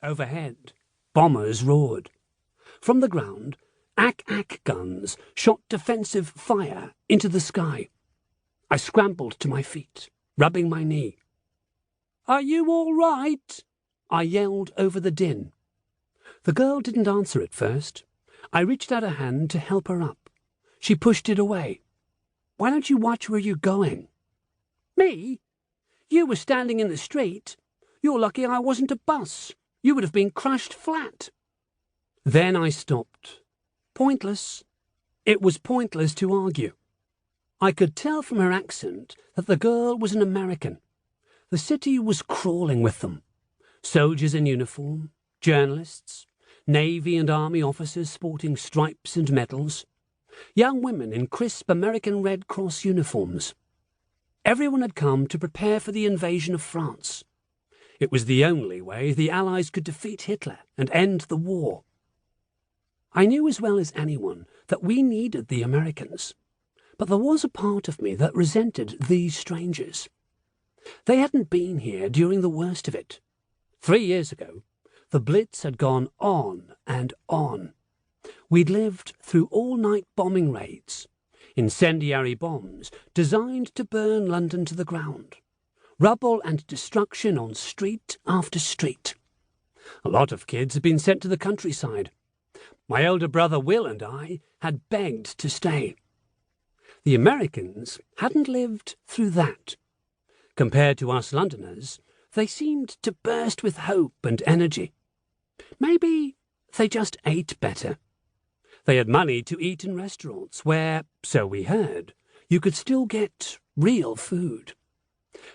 Overhead, bombers roared. From the ground, ack-ack guns shot defensive fire into the sky. I scrambled to my feet, rubbing my knee. "Are you all right?" I yelled over the din. The girl didn't answer at first. I reached out a hand to help her up. She pushed it away. "Why don't you watch where you're going?" "Me? You were standing in the street. You're lucky I wasn't a bus. You would have been crushed flat." Then I stopped. Pointless. It was pointless to argue. I could tell from her accent that the girl was an American. The city was crawling with them. Soldiers in uniform, journalists, Navy and Army officers sporting stripes and medals, young women in crisp American Red Cross uniforms. Everyone had come to prepare for the invasion of France. It was the only way the Allies could defeat Hitler and end the war. I knew as well as anyone that we needed the Americans, but there was a part of me that resented these strangers. They hadn't been here during the worst of it. 3 years ago, the Blitz had gone on and on. We'd lived through all-night bombing raids, incendiary bombs designed to burn London to the ground, rubble and destruction on street after street. A lot of kids had been sent to the countryside. My elder brother Will and I had begged to stay. The Americans hadn't lived through that. Compared to us Londoners, they seemed to burst with hope and energy. Maybe they just ate better. They had money to eat in restaurants where, so we heard, you could still get real food.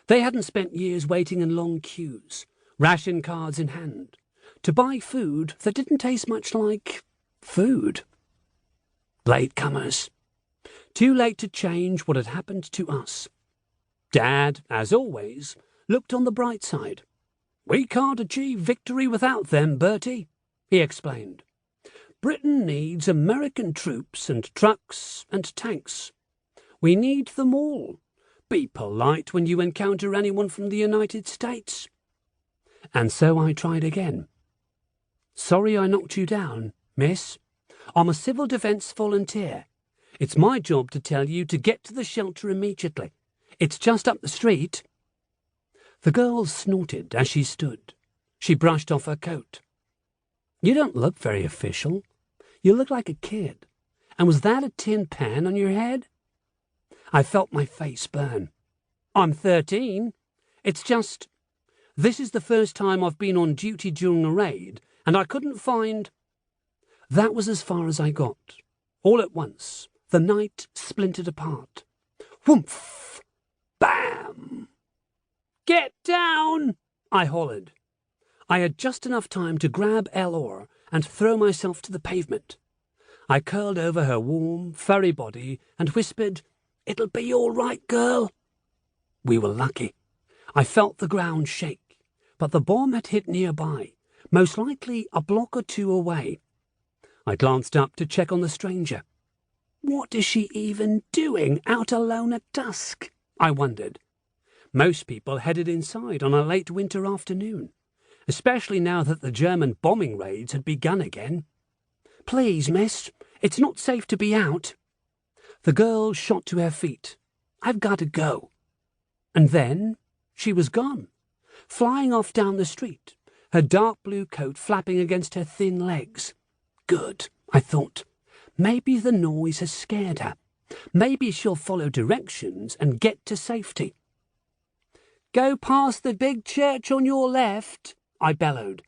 They hadn't spent years waiting in long queues, ration cards in hand, to buy food that didn't taste much like food. Latecomers. Too late to change what had happened to us. Dad, as always, looked on the bright side. "We can't achieve victory without them, Bertie," he explained. "Britain needs American troops and trucks and tanks. We need them all. Be polite when you encounter anyone from the United States." And so I tried again. "Sorry I knocked you down, miss. I'm a civil defence volunteer. It's my job to tell you to get to the shelter immediately. It's just up the street." The girl snorted as she stood. She brushed off her coat. "You don't look very official. You look like a kid. And was that a tin pan on your head?" I felt my face burn. "I'm 13. It's just... This is the first time I've been on duty during a raid, and I couldn't find..." That was as far as I got. All at once, the night splintered apart. Whoomph! Bam! "Get down!" I hollered. I had just enough time to grab Eleanor and throw myself to the pavement. I curled over her warm, furry body and whispered, "It'll be all right, girl." We were lucky. I felt the ground shake, but the bomb had hit nearby, most likely a block or two away. I glanced up to check on the stranger. What is she even doing out alone at dusk? I wondered. Most people headed inside on a late winter afternoon, especially now that the German bombing raids had begun again. "Please, miss, it's not safe to be out." The girl shot to her feet. "I've got to go." And then she was gone, flying off down the street, her dark blue coat flapping against her thin legs. Good, I thought. Maybe the noise has scared her. Maybe she'll follow directions and get to safety. "Go past the big church on your left," I bellowed.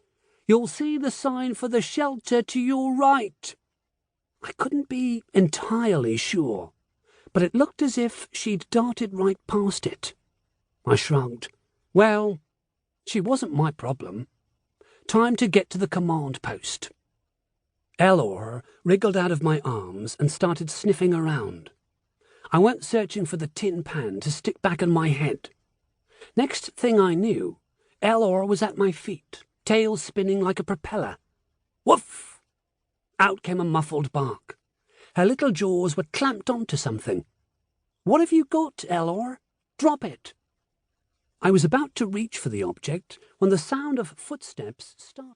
"You'll see the sign for the shelter to your right." I couldn't be entirely sure, but it looked as if she'd darted right past it. I shrugged. Well, she wasn't my problem. Time to get to the command post. Eleanor wriggled out of my arms and started sniffing around. I went searching for the tin pan to stick back on my head. Next thing I knew, Eleanor was at my feet, tail spinning like a propeller. Woof! Out came a muffled bark. Her little jaws were clamped onto something. "What have you got, Eleanor? Drop it." I was about to reach for the object when the sound of footsteps startled.